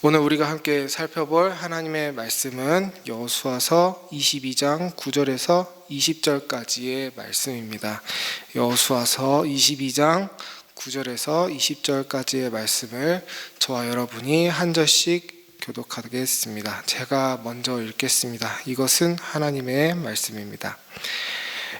오늘 우리가 함께 살펴볼 하나님의 말씀은 여호수아서 22장 9절에서 20절까지의 말씀입니다. 여호수아서 22장 9절에서 20절까지의 말씀을 저와 여러분이 한 절씩 교독하겠습니다. 제가 먼저 읽겠습니다. 이것은 하나님의 말씀입니다.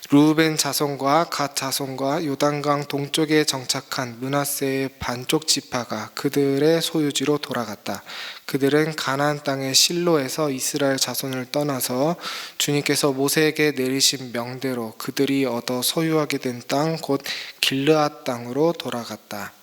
르우벤 자손과 갓 자손과 요단강 동쪽에 정착한 므낫세의 반쪽 지파가 그들의 소유지로 돌아갔다. 그들은 가나안 땅의 실로에서 이스라엘 자손을 떠나서 주님께서 모세에게 내리신 명대로 그들이 얻어 소유하게 된 땅 곧 길르앗 땅으로 돌아갔다.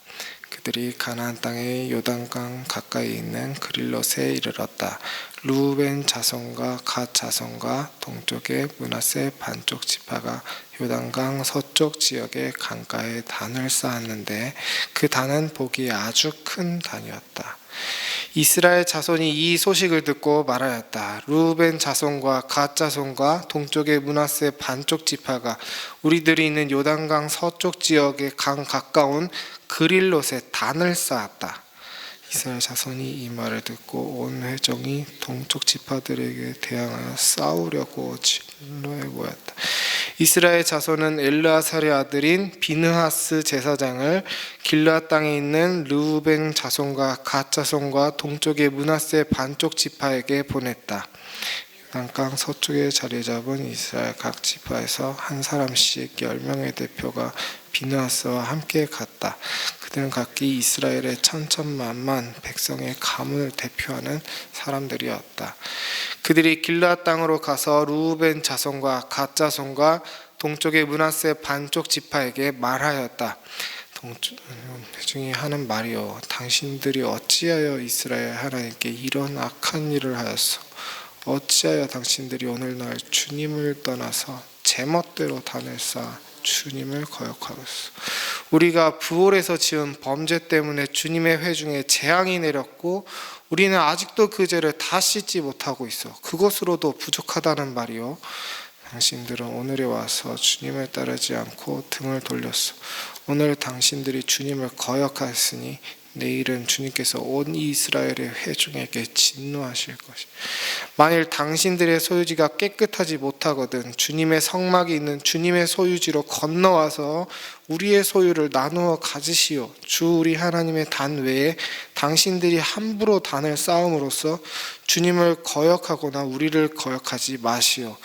그들이 가나안 땅의 요단강 가까이 있는 그릴롯에 이르렀다. 르우벤 자손과 갓 자손과 동쪽의 므낫세 반쪽 지파가 요단강 서쪽 지역의 강가에 단을 쌓았는데 그 단은 보기에 아주 큰 단이었다. 이스라엘 자손이 이 소식을 듣고 말하였다. 르우벤 자손과 갓 자손과 동쪽의 므낫세 반쪽 지파가 우리들이 있는 요단강 서쪽 지역의 강 가까운 그릴롯에 단을 쌓았다. 이스라엘 자손이 이 말을 듣고 온 회종이 동쪽 지파들에게 대항하여 싸우려고 진로에 모였다. 이스라엘 자손은 엘르아살의 아들인 비느하스 제사장을 길르앗 땅에 있는 르우벤 자손과 갓 자손과 동쪽의 므낫세 반쪽 지파에게 보냈다. 요단강 서쪽에 자리 잡은 이스라엘 각 지파에서 한 사람씩 10명의 대표가 비느하스와 함께 갔다. 그들은 각기 이스라엘의 천천만만 백성의 가문을 대표하는 사람들이었다. 그들이 길르앗 땅으로 가서 르우벤 자손과 갓 자손과 동쪽의 므낫세 반쪽 지파에게 말하였다. 회중이 하는 말이요, 당신들이 어찌하여 이스라엘 하나님께 이런 악한 일을 하였소? 어찌하여 당신들이 오늘날 주님을 떠나서 제멋대로 단을 쌓아 주님을 거역하겠소? 우리가 부올에서 지은 범죄 때문에 주님의 회중에 재앙이 내렸고 우리는 아직도 그 죄를 다 씻지 못하고 있어. 그것으로도 부족하다는 말이요, 당신들은 오늘에 와서 주님을 따르지 않고 등을 돌렸소. 오늘 당신들이 주님을 거역하였으니 내일은 주님께서 온 이스라엘의 회중에게 진노하실 것이. 만일 당신들의 소유지가 깨끗하지 못하거든 주님의 성막이 있는 주님의 소유지로 건너와서 우리의 소유를 나누어 가지시오. 주 우리 하나님의 단 외에 당신들이 함부로 단을 쌓음으로써 주님을 거역하거나 우리를 거역하지 마시오.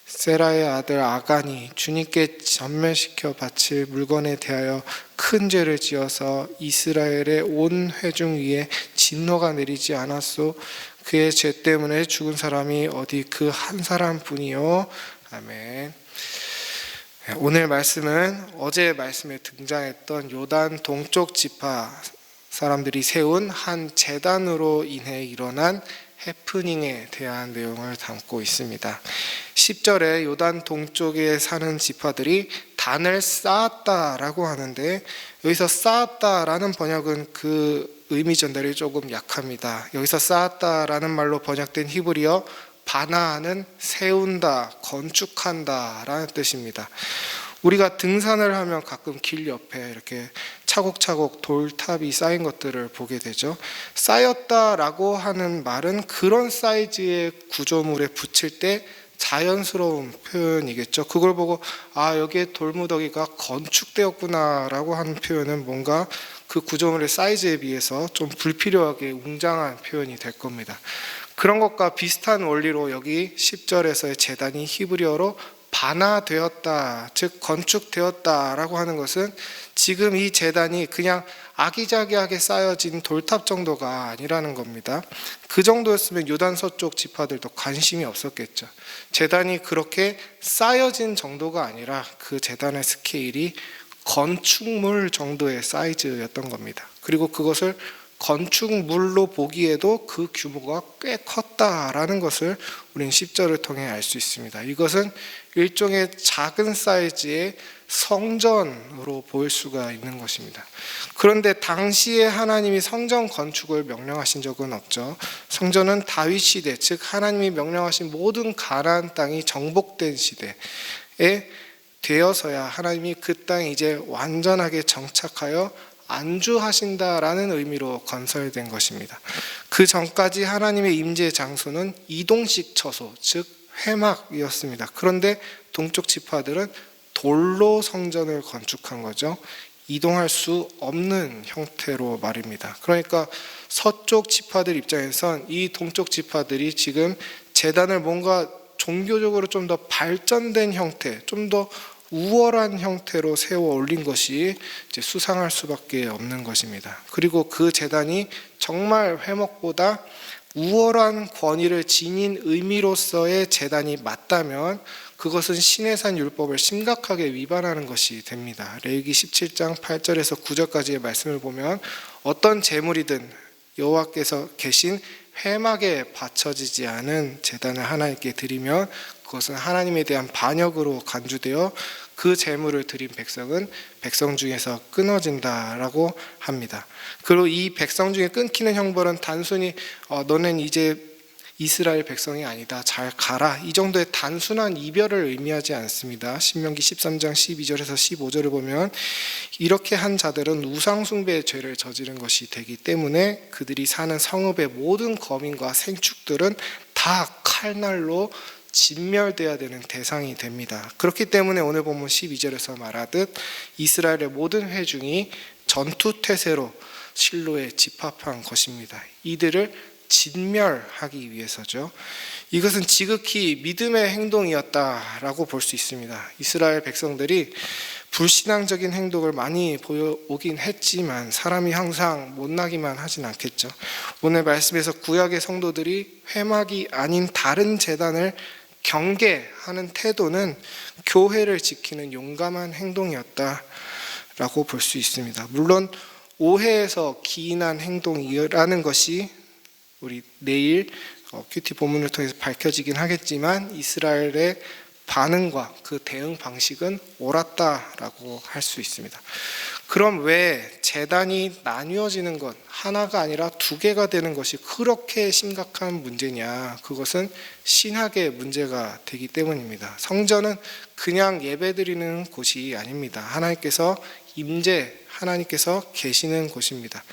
세라의 아들 아간이 주님께 전멸시켜 바칠 물건에 대하여 큰 죄를 지어서 이스라엘의 온 회중 위에 진노가 내리지 않았소. 그의 죄 때문에 죽은 사람이 어디 그 한 사람뿐이요. 아멘. 오늘 말씀은 어제 말씀에 등장했던 요단 동쪽 지파 사람들이 세운 한 제단으로 인해 일어난 해프닝에 대한 내용을 담고 있습니다. 10절에 요단 동쪽에 사는 지파들이 단을 쌓았다라고 하는데, 여기서 쌓았다라는 번역은 그 의미 전달이 조금 약합니다. 여기서 쌓았다라는 말로 번역된 히브리어 바나는 세운다, 건축한다 라는 뜻입니다. 우리가 등산을 하면 가끔 길 옆에 이렇게 차곡차곡 돌탑이 쌓인 것들을 보게 되죠. 쌓였다라고 하는 말은 그런 사이즈의 구조물에 붙일 때 자연스러운 표현이겠죠. 그걸 보고 여기에 돌무더기가 건축되었구나 라고 하는 표현은 뭔가 그 구조물의 사이즈에 비해서 좀 불필요하게 웅장한 표현이 될 겁니다. 그런 것과 비슷한 원리로 여기 10절에서의 제단이 히브리어로 반화되었다, 즉 건축되었다라고 하는 것은 지금 이 제단이 그냥 아기자기하게 쌓여진 돌탑 정도가 아니라는 겁니다. 그 정도였으면 요단 서쪽 지파들도 관심이 없었겠죠. 제단이 그렇게 쌓여진 정도가 아니라 그 제단의 스케일이 건축물 정도의 사이즈였던 겁니다. 그리고 그것을 건축물로 보기에도 그 규모가 꽤 컸다라는 것을 우리는 10절을 통해 알 수 있습니다. 이것은 일종의 작은 사이즈의 성전으로 보일 수가 있는 것입니다. 그런데 당시에 하나님이 성전 건축을 명령하신 적은 없죠. 성전은 다윗 시대, 즉 하나님이 명령하신 모든 가나안 땅이 정복된 시대에 되어서야 하나님이 그 땅에 이제 완전하게 정착하여 안주하신다라는 의미로 건설된 것입니다. 그 전까지 하나님의 임재 장소는 이동식 처소, 즉 회막이었습니다. 그런데 동쪽 지파들은 돌로 성전을 건축한 거죠. 이동할 수 없는 형태로 말입니다. 그러니까 서쪽 지파들 입장에선 이 동쪽 지파들이 지금 제단을 뭔가 종교적으로 좀 더 발전된 형태, 좀 더 우월한 형태로 세워 올린 것이 이제 수상할 수밖에 없는 것입니다. 그리고 그 제단이 정말 회목보다 우월한 권위를 지닌 의미로서의 제단이 맞다면 그것은 시내산 율법을 심각하게 위반하는 것이 됩니다. 레위기 17장 8절에서 9절까지의 말씀을 보면 어떤 제물이든 여호와께서 계신 회막에 바쳐지지 않은 제단을 하나님께 드리면 그것은 하나님에 대한 반역으로 간주되어 그 제물을 드린 백성은 백성 중에서 끊어진다라고 합니다. 그리고 이 백성 중에 끊기는 형벌은 단순히 너는 이제 이스라엘 백성이 아니다, 잘 가라, 이 정도의 단순한 이별을 의미하지 않습니다. 신명기 13장 12절에서 15절을 보면 이렇게 한 자들은 우상숭배의 죄를 저지른 것이 되기 때문에 그들이 사는 성읍의 모든 거민과 생축들은 다 칼날로 진멸되어야 되는 대상이 됩니다. 그렇기 때문에 오늘 본문 12절에서 말하듯 이스라엘의 모든 회중이 전투태세로 실로에 집합한 것입니다. 이들을 진멸하기 위해서죠. 이것은 지극히 믿음의 행동이었다라고 볼 수 있습니다. 이스라엘 백성들이 불신앙적인 행동을 많이 보여오긴 했지만 사람이 항상 못나기만 하진 않겠죠. 오늘 말씀에서 구약의 성도들이 회막이 아닌 다른 제단을 경계하는 태도는 교회를 지키는 용감한 행동이었다라고 볼 수 있습니다. 물론 오해에서 기인한 행동이라는 것이 우리 내일 큐티 본문을 통해서 밝혀지긴 하겠지만 이스라엘의 반응과 그 대응 방식은 옳았다라고 할 수 있습니다. 그럼 왜 제단이 나뉘어지는 것, 하나가 아니라 두 개가 되는 것이 그렇게 심각한 문제냐? 그것은 신학의 문제가 되기 때문입니다. 성전은 그냥 예배드리는 곳이 아닙니다. 하나님께서 계시는 곳입니다.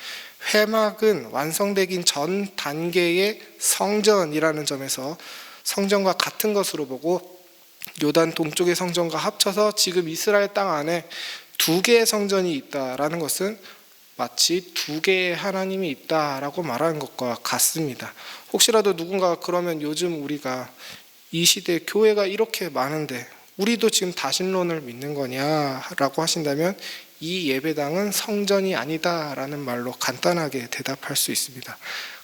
회막은 완성되긴 전 단계의 성전이라는 점에서 성전과 같은 것으로 보고 요단 동쪽의 성전과 합쳐서 지금 이스라엘 땅 안에 두 개의 성전이 있다라는 것은 마치 두 개의 하나님이 있다라고 말하는 것과 같습니다. 혹시라도 누군가가 그러면 요즘 우리가 이 시대에 교회가 이렇게 많은데 우리도 지금 다신론을 믿는 거냐라고 하신다면 이 예배당은 성전이 아니다라는 말로 간단하게 대답할 수 있습니다.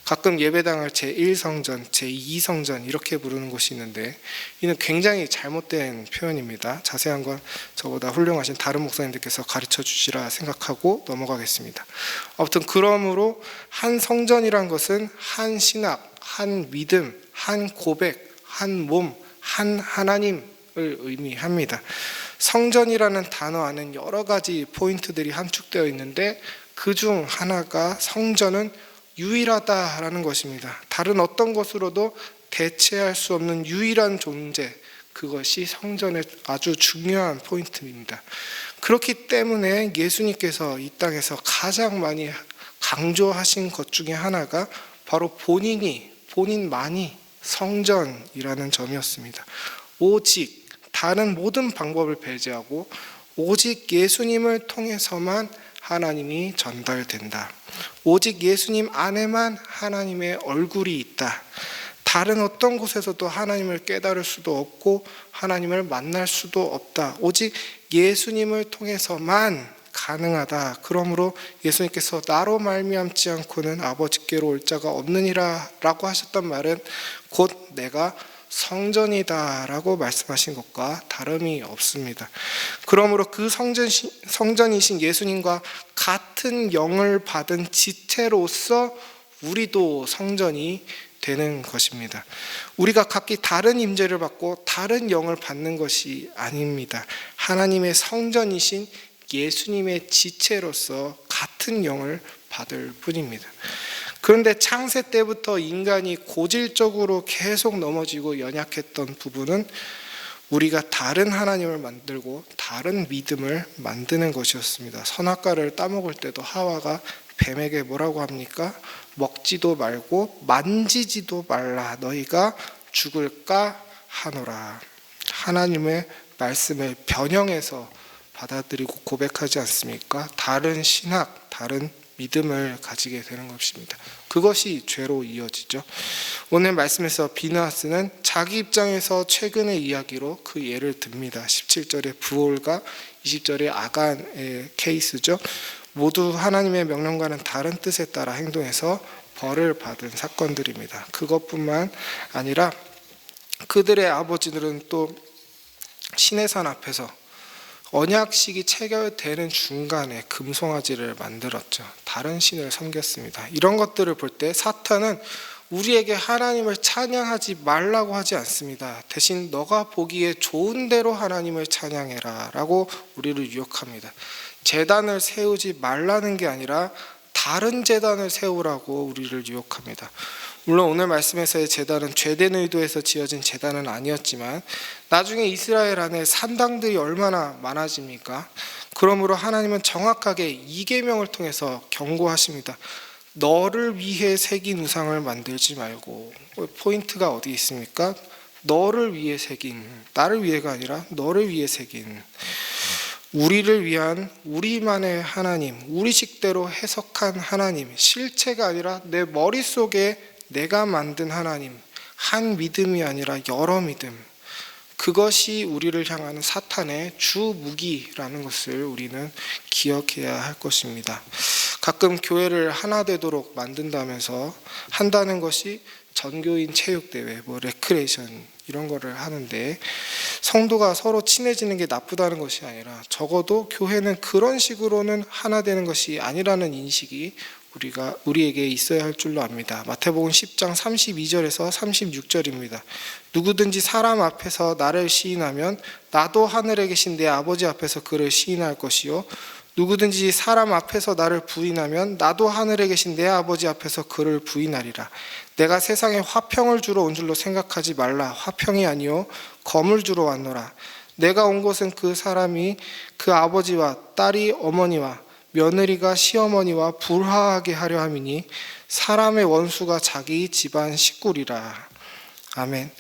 가끔 예배당을 제1성전, 제2성전 이렇게 부르는 곳이 있는데 이는 굉장히 잘못된 표현입니다. 자세한 건 저보다 훌륭하신 다른 목사님들께서 가르쳐 주시라 생각하고 넘어가겠습니다. 아무튼 그러므로 한 성전이란 것은 한 신학, 한 믿음, 한 고백, 한 몸, 한 하나님을 의미합니다. 성전이라는 단어 안에는 여러 가지 포인트들이 함축되어 있는데 그중 하나가 성전은 유일하다라는 것입니다. 다른 어떤 것으로도 대체할 수 없는 유일한 존재, 그것이 성전의 아주 중요한 포인트입니다. 그렇기 때문에 예수님께서 이 땅에서 가장 많이 강조하신 것 중에 하나가 바로 본인만이 성전이라는 점이었습니다. 오직 다른 모든 방법을 배제하고 오직 예수님을 통해서만 하나님이 전달된다. 오직 예수님 안에만 하나님의 얼굴이 있다. 다른 어떤 곳에서도 하나님을 깨달을 수도 없고 하나님을 만날 수도 없다. 오직 예수님을 통해서만 가능하다. 그러므로 예수님께서 나로 말미암지 않고는 아버지께로 올 자가 없느니라 라고 하셨던 말은 곧 내가 성전이다라고 말씀하신 것과 다름이 없습니다. 그러므로 그 성전이신 예수님과 같은 영을 받은 지체로서 우리도 성전이 되는 것입니다. 우리가 각기 다른 임재를 받고 다른 영을 받는 것이 아닙니다. 하나님의 성전이신 예수님의 지체로서 같은 영을 받을 뿐입니다. 그런데 창세 때부터 인간이 고질적으로 계속 넘어지고 연약했던 부분은 우리가 다른 하나님을 만들고 다른 믿음을 만드는 것이었습니다. 선악과를 따먹을 때도 하와가 뱀에게 뭐라고 합니까? 먹지도 말고 만지지도 말라, 너희가 죽을까 하노라. 하나님의 말씀을 변형해서 받아들이고 고백하지 않습니까? 다른 신학, 다른 믿음을 가지게 되는 것입니다. 그것이 죄로 이어지죠. 오늘 말씀에서 비느하스는 자기 입장에서 최근의 이야기로 그 예를 듭니다. 17절의 부올과 20절의 아간의 케이스죠. 모두 하나님의 명령과는 다른 뜻에 따라 행동해서 벌을 받은 사건들입니다. 그것뿐만 아니라 그들의 아버지들은 또 시내산 앞에서 언약식이 체결되는 중간에 금송아지를 만들었죠. 다른 신을 섬겼습니다. 이런 것들을 볼 때 사탄은 우리에게 하나님을 찬양하지 말라고 하지 않습니다. 대신 너가 보기에 좋은 대로 하나님을 찬양해라 라고 우리를 유혹합니다. 제단을 세우지 말라는 게 아니라 다른 제단을 세우라고 우리를 유혹합니다. 물론 오늘 말씀에서의 제단은 죄된 의도에서 지어진 제단은 아니었지만 나중에 이스라엘 안에 산당들이 얼마나 많아집니까? 그러므로 하나님은 정확하게 이 계명을 통해서 경고하십니다. 너를 위해 새긴 우상을 만들지 말고. 포인트가 어디 있습니까? 너를 위해 새긴, 나를 위해가 아니라 너를 위해 새긴, 우리를 위한 우리만의 하나님, 우리 식대로 해석한 하나님, 실체가 아니라 내 머릿속에 내가 만든 하나님, 한 믿음이 아니라 여러 믿음, 그것이 우리를 향하는 사탄의 주 무기라는 것을 우리는 기억해야 할 것입니다. 가끔 교회를 하나 되도록 만든다면서 한다는 것이 전교인 체육대회, 레크레이션 이런 거를 하는데, 성도가 서로 친해지는 게 나쁘다는 것이 아니라 적어도 교회는 그런 식으로는 하나 되는 것이 아니라는 인식이 우리에게 있어야 할 줄로 압니다. 마태복음 10장 32절에서 36절입니다. 누구든지 사람 앞에서 나를 시인하면 나도 하늘에 계신 내 아버지 앞에서 그를 시인할 것이요, 누구든지 사람 앞에서 나를 부인하면 나도 하늘에 계신 내 아버지 앞에서 그를 부인하리라. 내가 세상에 화평을 주러 온 줄로 생각하지 말라. 화평이 아니요 검을 주러 왔노라. 내가 온 것은 그 사람이 그 아버지와 딸이 어머니와 며느리가 시어머니와 불화하게 하려 함이니 사람의 원수가 자기 집안 식구리라. 아멘.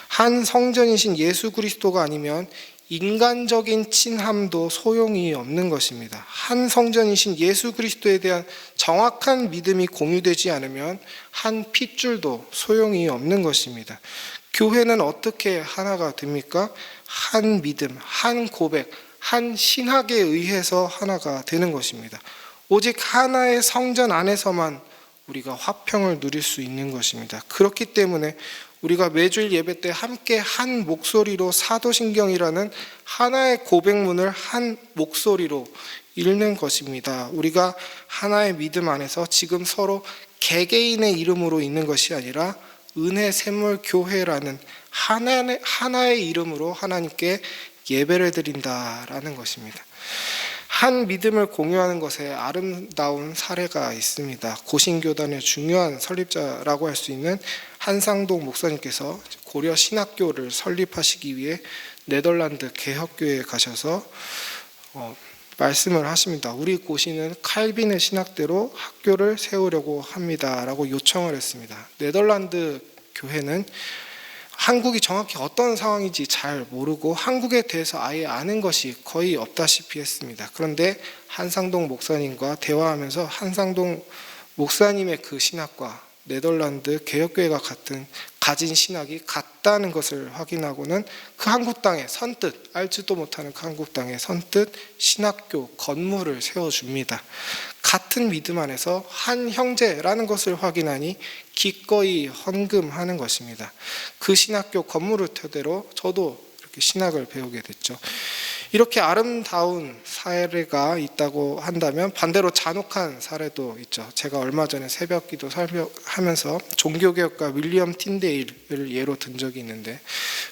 한 성전이신 예수 그리스도가 아니면 인간적인 친함도 소용이 없는 것입니다. 한 성전이신 예수 그리스도에 대한 정확한 믿음이 공유되지 않으면 한 핏줄도 소용이 없는 것입니다. 교회는 어떻게 하나가 됩니까? 한 믿음, 한 고백, 한 신학에 의해서 하나가 되는 것입니다. 오직 하나의 성전 안에서만 우리가 화평을 누릴 수 있는 것입니다. 그렇기 때문에 우리가 매주일 예배 때 함께 한 목소리로 사도신경이라는 하나의 고백문을 한 목소리로 읽는 것입니다. 우리가 하나의 믿음 안에서 지금 서로 개개인의 이름으로 있는 것이 아니라 은혜 샘물 교회라는 하나의 이름으로 하나님께 예배를 드린다라는 것입니다. 한 믿음을 공유하는 것에 아름다운 사례가 있습니다. 고신교단의 중요한 설립자라고 할 수 있는 한상동 목사님께서 고려 신학교를 설립하시기 위해 네덜란드 개혁교회에 가셔서 말씀을 하십니다. 우리 고신은 칼빈의 신학대로 학교를 세우려고 합니다 라고 요청을 했습니다. 네덜란드 교회는 한국이 정확히 어떤 상황인지 잘 모르고 한국에 대해서 아예 아는 것이 거의 없다시피 했습니다. 그런데 한상동 목사님과 대화하면서 한상동 목사님의 그 신학과 네덜란드 개혁교회가 가진 신학이 같다는 것을 확인하고는 그 한국 땅에 선뜻, 알지도 못하는 그 한국 땅에 선뜻 신학교 건물을 세워줍니다. 같은 믿음 안에서 한 형제라는 것을 확인하니 기꺼이 헌금하는 것입니다. 그 신학교 건물을 토대로 저도 이렇게 신학을 배우게 됐죠. 이렇게 아름다운 사례가 있다고 한다면 반대로 잔혹한 사례도 있죠. 제가 얼마 전에 새벽기도 설교하면서 종교개혁가 윌리엄 틴데일을 예로 든 적이 있는데,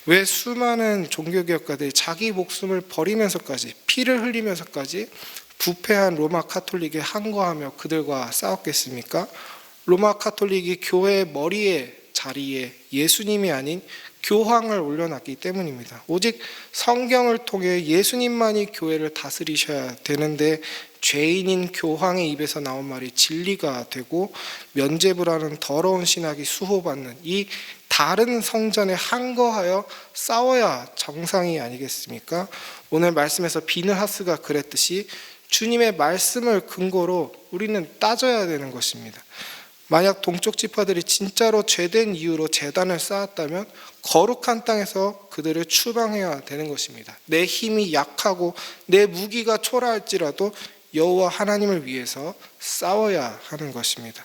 왜 수많은 종교개혁가들이 자기 목숨을 버리면서까지, 피를 흘리면서까지 부패한 로마 카톨릭에 항거하며 그들과 싸웠겠습니까? 로마 카톨릭이 교회의 머리의 자리에 예수님이 아닌 교황을 올려놨기 때문입니다. 오직 성경을 통해 예수님만이 교회를 다스리셔야 되는데 죄인인 교황의 입에서 나온 말이 진리가 되고 면죄부라는 더러운 신학이 수호받는 이 다른 성전에 항거하여 싸워야 정상이 아니겠습니까? 오늘 말씀에서 비느하스가 그랬듯이 주님의 말씀을 근거로 우리는 따져야 되는 것입니다. 만약 동쪽 지파들이 진짜로 죄된 이유로 제단을 쌓았다면 거룩한 땅에서 그들을 추방해야 되는 것입니다. 내 힘이 약하고 내 무기가 초라할지라도 여호와 하나님을 위해서 싸워야 하는 것입니다.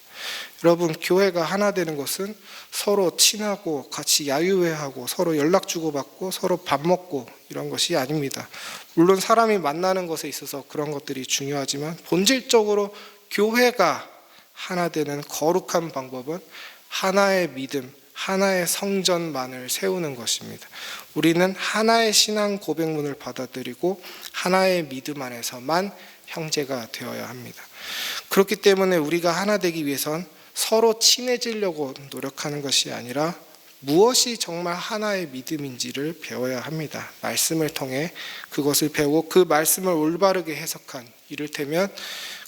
여러분, 교회가 하나 되는 것은 서로 친하고 같이 야유회하고 서로 연락 주고받고 서로 밥 먹고 이런 것이 아닙니다. 물론 사람이 만나는 것에 있어서 그런 것들이 중요하지만 본질적으로 교회가 하나 되는 거룩한 방법은 하나의 믿음, 하나의 성전만을 세우는 것입니다. 우리는 하나의 신앙 고백문을 받아들이고 하나의 믿음 안에서만 형제가 되어야 합니다. 그렇기 때문에 우리가 하나 되기 위해선 서로 친해지려고 노력하는 것이 아니라 무엇이 정말 하나의 믿음인지를 배워야 합니다. 말씀을 통해 그것을 배우고 그 말씀을 올바르게 해석한, 이를테면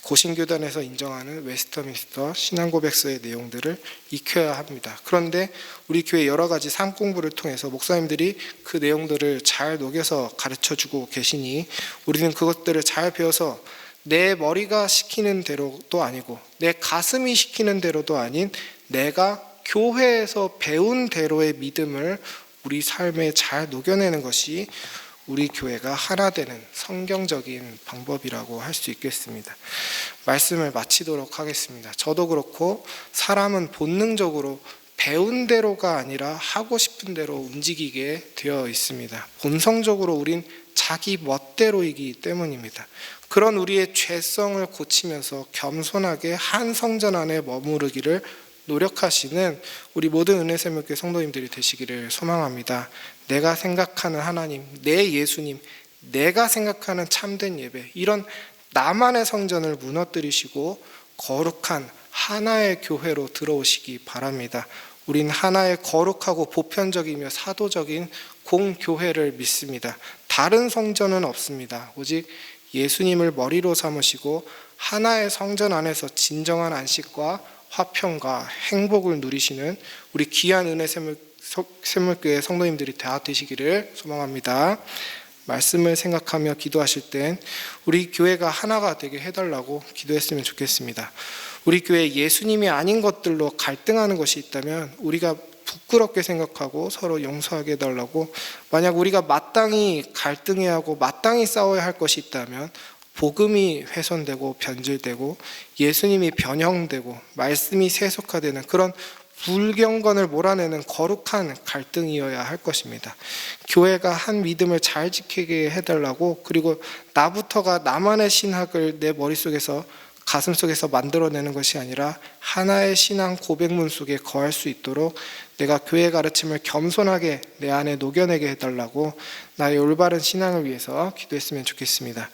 고신교단에서 인정하는 웨스터민스터 신앙고백서의 내용들을 익혀야 합니다. 그런데 우리 교회 여러 가지 삶 공부를 통해서 목사님들이 그 내용들을 잘 녹여서 가르쳐주고 계시니 우리는 그것들을 잘 배워서 내 머리가 시키는 대로도 아니고 내 가슴이 시키는 대로도 아닌 내가 교회에서 배운 대로의 믿음을 우리 삶에 잘 녹여내는 것이 우리 교회가 하나 되는 성경적인 방법이라고 할 수 있겠습니다. 말씀을 마치도록 하겠습니다. 저도 그렇고 사람은 본능적으로 배운 대로가 아니라 하고 싶은 대로 움직이게 되어 있습니다. 본성적으로 우린 자기 멋대로이기 때문입니다. 그런 우리의 죄성을 고치면서 겸손하게 한 성전 안에 머무르기를 노력하시는 우리 모든 은혜샘교회 성도님들이 되시기를 소망합니다. 내가 생각하는 하나님, 내 예수님, 내가 생각하는 참된 예배, 이런 나만의 성전을 무너뜨리시고 거룩한 하나의 교회로 들어오시기 바랍니다. 우린 하나의 거룩하고 보편적이며 사도적인 공교회를 믿습니다. 다른 성전은 없습니다. 오직 예수님을 머리로 삼으시고 하나의 성전 안에서 진정한 안식과 화평과 행복을 누리시는 우리 귀한 은혜 샘물교회 성도님들이 다 되시기를 소망합니다. 말씀을 생각하며 기도하실 땐 우리 교회가 하나가 되게 해달라고 기도했으면 좋겠습니다. 우리 교회에 예수님이 아닌 것들로 갈등하는 것이 있다면 우리가 부끄럽게 생각하고 서로 용서하게 해달라고, 만약 우리가 마땅히 갈등해야 하고 마땅히 싸워야 할 것이 있다면 복음이 훼손되고 변질되고 예수님이 변형되고 말씀이 세속화되는 그런 불경건을 몰아내는 거룩한 갈등이어야 할 것입니다. 교회가 한 믿음을 잘 지키게 해달라고, 그리고 나부터가 나만의 신학을 내 머릿속에서 가슴속에서 만들어내는 것이 아니라 하나의 신앙 고백문 속에 거할 수 있도록 내가 교회 가르침을 겸손하게 내 안에 녹여내게 해달라고 나의 올바른 신앙을 위해서 기도했으면 좋겠습니다.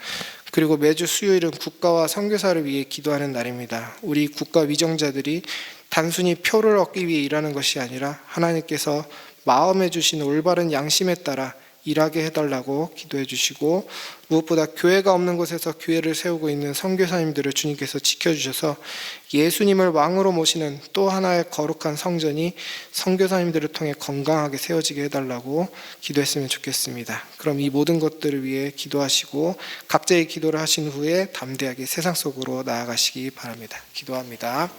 그리고 매주 수요일은 국가와 선교사를 위해 기도하는 날입니다. 우리 국가 위정자들이 단순히 표를 얻기 위해 일하는 것이 아니라 하나님께서 마음에 주신 올바른 양심에 따라 일하게 해달라고 기도해 주시고, 무엇보다 교회가 없는 곳에서 교회를 세우고 있는 선교사님들을 주님께서 지켜주셔서 예수님을 왕으로 모시는 또 하나의 거룩한 성전이 선교사님들을 통해 건강하게 세워지게 해달라고 기도했으면 좋겠습니다. 그럼 이 모든 것들을 위해 기도하시고 각자의 기도를 하신 후에 담대하게 세상 속으로 나아가시기 바랍니다. 기도합니다.